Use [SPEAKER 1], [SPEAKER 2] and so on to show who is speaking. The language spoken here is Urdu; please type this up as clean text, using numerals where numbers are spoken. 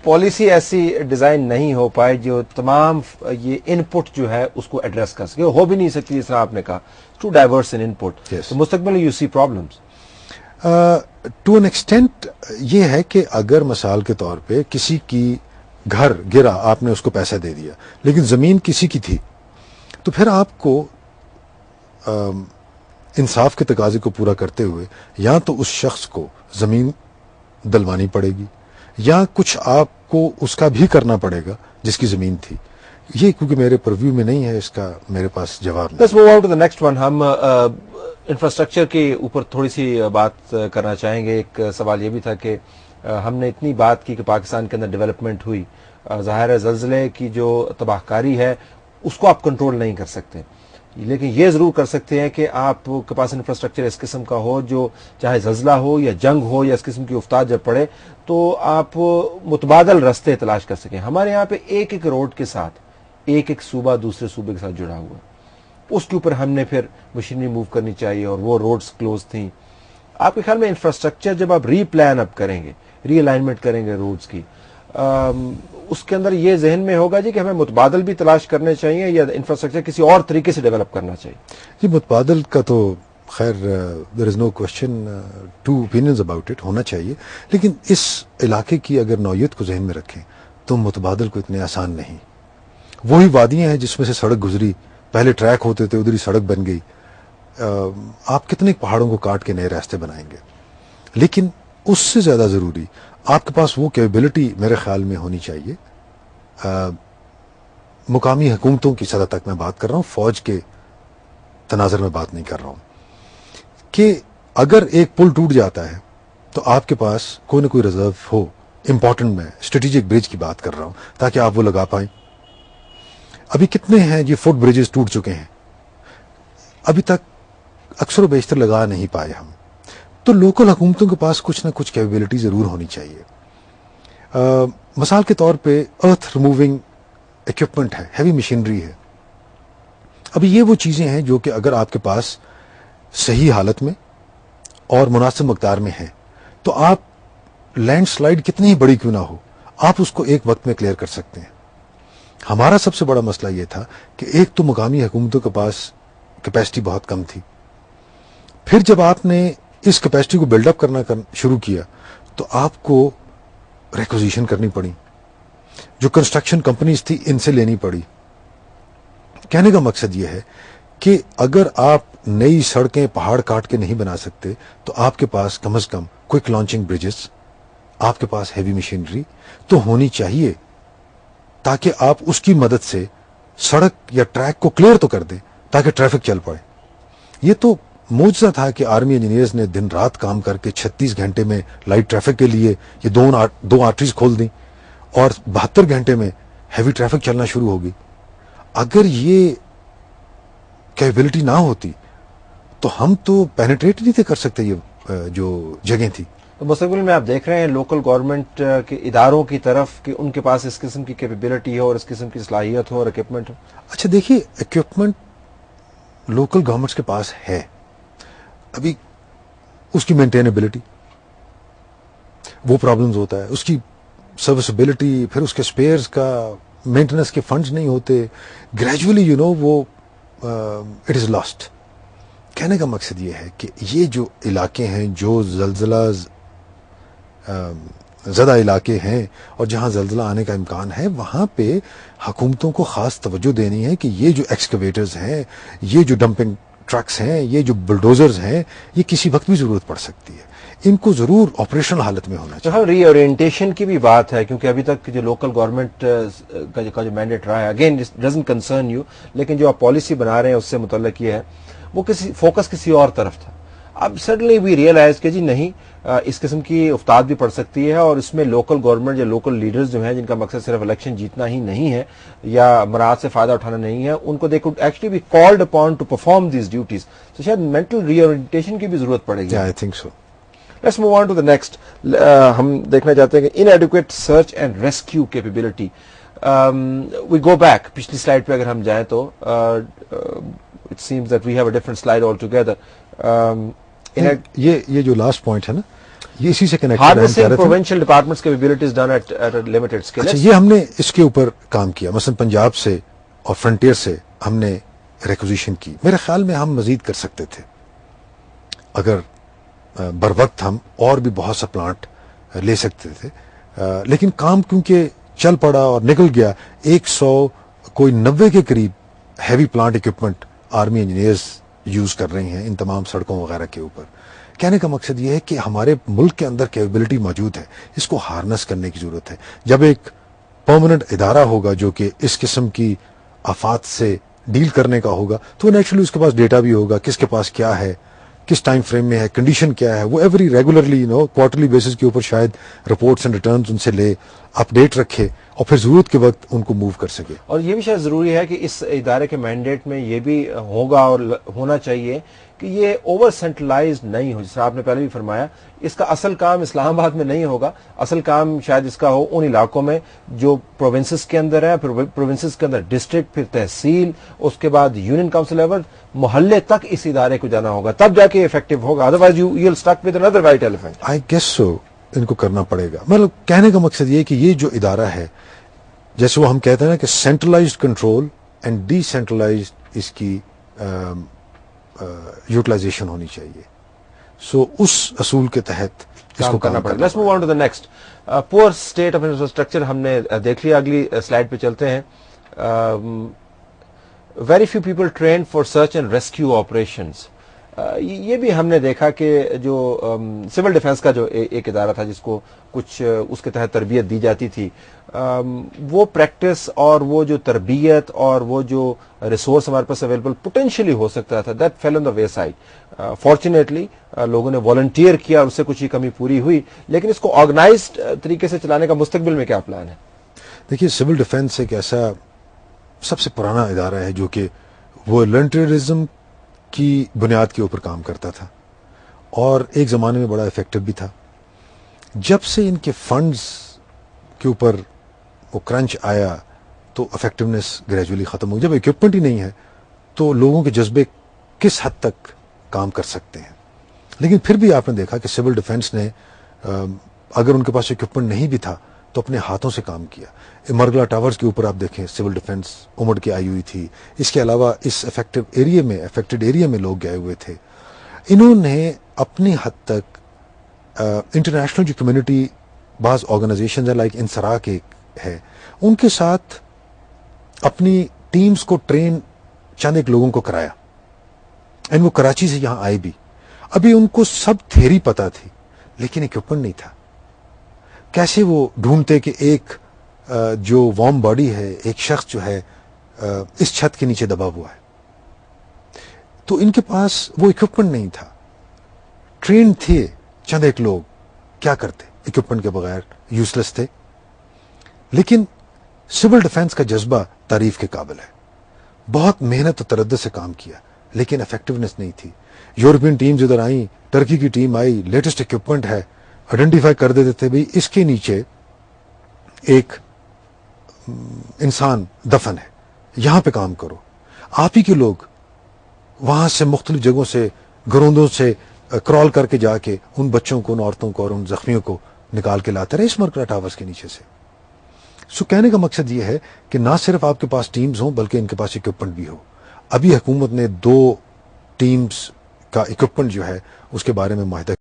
[SPEAKER 1] پالیسی ایسی ڈیزائن نہیں ہو پائے جو تمام یہ ان پٹ جو ہے اس کو ایڈریس کر سکے. ہو بھی نہیں سکتی جس طرح آپ نے کہا, ٹو ڈائیورس ان پٹ. تو مستقبل میں you see problems
[SPEAKER 2] to an extent. یہ ہے کہ اگر مثال کے طور پہ کسی کی گھر گرا, آپ نے اس کو پیسہ دے دیا, لیکن زمین کسی کی تھی, تو پھر آپ کو انصاف کے تقاضے کو پورا کرتے ہوئے یا تو اس شخص کو زمین دلوانی پڑے گی, یا کچھ آپ کو اس کا بھی کرنا پڑے گا جس کی زمین تھی. یہ کیونکہ میرے پرویو میں نہیں ہے, اس کا میرے پاس جواب نہیں.
[SPEAKER 1] Let's move on to the next one. ہم انفراسٹرکچر کے اوپر تھوڑی سی بات کرنا چاہیں گے. ایک سوال یہ بھی تھا کہ ہم نے اتنی بات کی کہ پاکستان کے اندر ڈیولپمنٹ ہوئی, ظاہر ہے زلزلے کی جو تباہ کاری ہے اس کو آپ کنٹرول نہیں کر سکتے, لیکن یہ ضرور کر سکتے ہیں کہ آپ کے پاس انفراسٹرکچر اس قسم کا ہو جو چاہے زلزلہ ہو یا جنگ ہو یا اس قسم کی افتاد جب پڑے تو آپ متبادل راستے تلاش کر سکیں. ہمارے یہاں پہ ایک ایک روڈ کے ساتھ ایک ایک صوبہ دوسرے صوبے کے ساتھ جڑا ہوا ہے, اس کے اوپر ہم نے پھر مشینری موو کرنی چاہیے اور وہ روڈز کلوز تھیں. آپ کے خیال میں انفراسٹرکچر جب آپ ری پلان اپ کریں گے, ری الائنمنٹ کریں گے روڈز کی, اس کے اندر یہ ذہن میں ہوگا جی کہ ہمیں متبادل بھی تلاش کرنے چاہیے یا انفراسٹرکچر کسی اور طریقے سے ڈیولپ کرنا چاہیے؟
[SPEAKER 2] جی متبادل کا تو خیر there is no question, two opinions about it, ہونا چاہیے. لیکن اس علاقے کی اگر نوعیت کو ذہن میں رکھیں تو متبادل کو اتنے آسان نہیں. وہی وادیاں ہیں جس میں سے سڑک گزری, پہلے ٹریک ہوتے تھے, ادھر ہی سڑک بن گئی. آپ کتنے پہاڑوں کو کاٹ کے نئے راستے بنائیں گے؟ لیکن اس سے زیادہ ضروری آپ کے پاس وہ کیپیبلٹی میرے خیال میں ہونی چاہیے. مقامی حکومتوں کی سطح تک میں بات کر رہا ہوں, فوج کے تناظر میں بات نہیں کر رہا ہوں, کہ اگر ایک پل ٹوٹ جاتا ہے تو آپ کے پاس کوئی نہ کوئی ریزرو ہو. امپورٹنٹ, میں اسٹریٹجک برج کی بات کر رہا ہوں تاکہ آپ وہ لگا پائیں. ابھی کتنے ہیں یہ فٹ بریجز ٹوٹ چکے ہیں, ابھی تک اکثر و بیشتر لگا نہیں پائے ہم. تو لوکل حکومتوں کے پاس کچھ نہ کچھ کیپیبلٹی ضرور ہونی چاہیے. مثال کے طور پہ ارتھ ریموونگ اکوپمنٹ ہے, ہیوی مشینری ہے. ابھی یہ وہ چیزیں ہیں جو کہ اگر آپ کے پاس صحیح حالت میں اور مناسب مقدار میں ہیں تو آپ لینڈ سلائیڈ کتنی ہی بڑی کیوں نہ ہو, آپ اس کو ایک وقت میں کلیئر کر سکتے ہیں. ہمارا سب سے بڑا مسئلہ یہ تھا کہ ایک تو مقامی حکومتوں کے پاس کیپیسٹی بہت کم تھی. پھر جب آپ نے اس کیپیسٹی کو بلڈ اپ کرنا شروع کیا تو آپ کو ریکوزیشن کرنی پڑی, جو کنسٹرکشن کمپنیز تھی ان سے لینی پڑی. کہنے کا مقصد یہ ہے کہ اگر آپ نئی سڑکیں پہاڑ کاٹ کے نہیں بنا سکتے تو آپ کے پاس کم از کم کوئک لانچنگ بریجز, آپ کے پاس ہیوی مشینری تو ہونی چاہیے تاکہ آپ اس کی مدد سے سڑک یا ٹریک کو کلیئر تو کر دیں تاکہ ٹریفک چل پڑے. یہ تو معجزہ تھا کہ آرمی انجینئرز نے دن رات کام کر کے 36 گھنٹے میں لائٹ ٹریفک کے لیے یہ دو آرٹریز کھول دیں اور 72 گھنٹے میں ہیوی ٹریفک چلنا شروع ہوگی. اگر یہ کیپیبلٹی نہ ہوتی تو ہم تو پینیٹریٹ نہیں تھے کر سکتے یہ جو جگہیں تھی.
[SPEAKER 1] تو مستقبل میں آپ دیکھ رہے ہیں لوکل گورنمنٹ کے اداروں کی طرف کہ ان کے پاس اس قسم کی کیپیبلٹی ہو اور اس قسم کی صلاحیت ہو اور اکوپمنٹ ہو؟
[SPEAKER 2] اچھا دیکھیے, اکوپمنٹ لوکل گورنمنٹس کے پاس ہے, ابھی اس کی مینٹینیبلٹی وہ پرابلمز ہوتا ہے, اس کی سروسبلٹی, پھر اس کے سپیئرز کا مینٹیننس کے فنڈز نہیں ہوتے. گریجولی وہ اٹ از لاسٹ. کہنے کا مقصد یہ ہے کہ یہ جو علاقے ہیں جو زلزلہ زدہ علاقے ہیں اور جہاں زلزلہ آنے کا امکان ہے, وہاں پہ حکومتوں کو خاص توجہ دینی ہے کہ یہ جو ایکسکیویٹرز ہیں, یہ جو ڈمپنگ ٹرکس ہیں, یہ جو بلڈوزرز ہیں, یہ کسی وقت بھی ضرورت پڑ سکتی ہے. ان کو ضرور آپریشنل حالت میں ہونا چاہیے.
[SPEAKER 1] ری اورینٹیشن کی بھی بات ہے کیونکہ ابھی تک جو لوکل گورنمنٹ کا جو مینڈیٹ رہا ہے, اگین ڈزنٹ کنسرن یو, لیکن جو آپ پالیسی بنا رہے ہیں اس سے متعلق یہ ہے وہ فوکس کسی اور طرف تھا. اب سڈنلی وی ریئلائز کہ جی نہیں, اس قسم کی افتاد بھی پڑ سکتی ہے اور اس میں لوکل گورنمنٹ یا لوکل لیڈرز جو ہیں جن کا مقصد صرف الیکشن جیتنا ہی نہیں ہے یا مراعات سے فائدہ اٹھانا نہیں ہے, ان کو they could actually be called upon to perform these duties. تو شاید مینٹل ری اورینٹیشن کی بھی ضرورت پڑے گی.
[SPEAKER 2] I think so.
[SPEAKER 1] Let's move on to the next. ہم دیکھنا چاہتے ہیں کہ inadequate search and rescue capability. We go back. پچھلی سلائڈ پہ اگر ہم جائیں تو it seems that we have a different slide altogether.
[SPEAKER 2] یہ جو لاسٹ پوائنٹ ہے نا, یہ اسی سے connect
[SPEAKER 1] Harnessing provincial departments capabilities done at a limited scale.
[SPEAKER 2] اچھا، یہ ہم نے اس کے اوپر کام کیا. مثلا پنجاب سے اور فرنٹیئر سے ہم نے ریکوزیشن کی. میرے خیال میں ہم مزید کر سکتے تھے اگر بر وقت ہم اور بھی بہت سا پلانٹ لے سکتے تھے، لیکن کام کیونکہ چل پڑا اور نکل گیا. 90 کے قریب heavy plant equipment army engineers use کر رہے ہیں ان تمام سڑکوں وغیرہ کے اوپر. کہنے کا مقصد یہ ہے کہ ہمارے ملک کے اندر کیپبلٹی موجود ہے، اس کو ہارنس کرنے کی ضرورت ہے. جب ایک پرماننٹ ادارہ ہوگا جو کہ اس قسم کی آفات سے ڈیل کرنے کا ہوگا تو نیچرلی اس کے پاس ڈیٹا بھی ہوگا، کس کے پاس کیا ہے، کس ٹائم فریم میں ہے، کنڈیشن کیا ہے. وہ ایوری ریگولرلی کوارٹرلی بیسس کے اوپر شاید رپورٹس اینڈ ریٹرنز ان سے لے، اپڈیٹ رکھے اور پھر ضرورت کے وقت ان کو موو کر سکے.
[SPEAKER 1] اور یہ بھی شاید ضروری ہے کہ اس ادارے کے مینڈیٹ میں یہ بھی ہوگا اور ہونا چاہیے کہ یہ اوور سینٹرلائزڈ نہیں ہو. جیسے آپ نے پہلے بھی فرمایا، اس کا اصل کام اسلام آباد میں نہیں ہوگا، اصل کام شاید اس کا ہو ان علاقوں میں جو پروونسز کے اندر ہے، پھر پروونسز کے اندر ڈسٹرکٹ، پھر تحصیل، اس کے بعد یونین کاؤنسل لیول، محلے تک اس ادارے کو جانا ہوگا، تب جا کے افیکٹو ہوگا. Otherwise you will stick with another white elephant.
[SPEAKER 2] I guess so ان کو کرنا پڑے گا. مطلب کہنے کا مقصد یہ ہے کہ یہ جو ادارہ ہے، جیسے وہ ہم کہتے ہیں نا کہ centralized control and decentralized اس کی یوٹیلائزیشن ہونی چاہیے. سو اس اصول کے تحت اس کو کرنا پڑے گا.
[SPEAKER 1] Let's move on to the next. Poor state of infrastructure ہم نے دیکھ لیا. اگلی سلائڈ پہ چلتے ہیں. Very few people trained for search and rescue operations. یہ بھی ہم نے دیکھا کہ جو سول ڈیفنس کا جو ایک ادارہ تھا جس کو کچھ اس کے تحت تربیت دی جاتی تھی، وہ پریکٹس اور وہ جو تربیت اور وہ جو ریسورس ہمارے پاس اویلیبل پوٹینشیلی ہو سکتا تھا، that fell on the wayside. Fortunately لوگوں نے والنٹیئر کیا اور اس سے کچھ ہی کمی پوری ہوئی، لیکن اس کو آرگنائزڈ طریقے سے چلانے کا مستقبل میں کیا پلان ہے؟
[SPEAKER 2] دیکھیے، سول ڈیفنس ایک ایسا سب سے پرانا ادارہ ہے جو کہ وہ والنٹیئرزم کی بنیاد کے اوپر کام کرتا تھا اور ایک زمانے میں بڑا افیکٹو بھی تھا. جب سے ان کے فنڈز کے اوپر وہ کرنچ آیا تو افیکٹونیس گریجولی ختم ہو. جب اکوپمنٹ ہی نہیں ہے تو لوگوں کے جذبے کس حد تک کام کر سکتے ہیں. لیکن پھر بھی آپ نے دیکھا کہ سول ڈیفنس نے اگر ان کے پاس اکوپمنٹ نہیں بھی تھا تو اپنے ہاتھوں سے کام کیا. مرگلا ٹاورز کے اوپر آپ دیکھیں سول ڈیفنس امڑ کے آئی ہوئی تھی. اس کے علاوہ اس افیکٹڈ ایریا میں لوگ گئے ہوئے تھے. انہوں نے اپنی حد تک انٹرنیشنل جو کمیونٹی، بعض آرگنائزیشن لائک انسراک ایک ہے، ان کے ساتھ اپنی ٹیمز کو ٹرین چند ایک لوگوں کو کرایا. اینڈ وہ کراچی سے یہاں آئے بھی. ابھی ان کو سب تھیری پتا تھی لیکن اکوپمنٹ نہیں تھا. کیسے وہ ڈھونڈتے کہ ایک جو وارم باڈی ہے، ایک شخص جو ہے اس چھت کے نیچے دبا ہوا ہے. تو ان کے پاس وہ اکوپمنٹ نہیں تھا. ٹرین تھے چند ایک لوگ، کیا کرتے؟ اکوپمنٹ کے بغیر یوزلیس تھے. لیکن سول ڈیفنس کا جذبہ تعریف کے قابل ہے. بہت محنت و تردد سے کام کیا لیکن افیکٹونیس نہیں تھی. یورپین ٹیمز ادھر آئیں، ٹرکی کی ٹیم آئی، لیٹسٹ اکوپمنٹ ہے، آئیڈینٹیفائی کر دیتے تھے بھائی اس کے نیچے ایک انسان دفن ہے، یہاں پہ کام کرو. آپ ہی کے لوگ وہاں سے مختلف جگہوں سے، گروندوں سے کرال کر کے جا کے ان بچوں کو، ان عورتوں کو اور ان زخمیوں کو نکال کے لاتے رہے اس مرکلا ٹاورز کے نیچے سے. سو کہنے کا مقصد یہ ہے کہ نہ صرف آپ کے پاس ٹیمز ہوں بلکہ ان کے پاس اکوپمنٹ بھی ہو. ابھی حکومت نے 2 ٹیمز کا اکوپمنٹ جو ہے اس کے بارے میں معاہدہ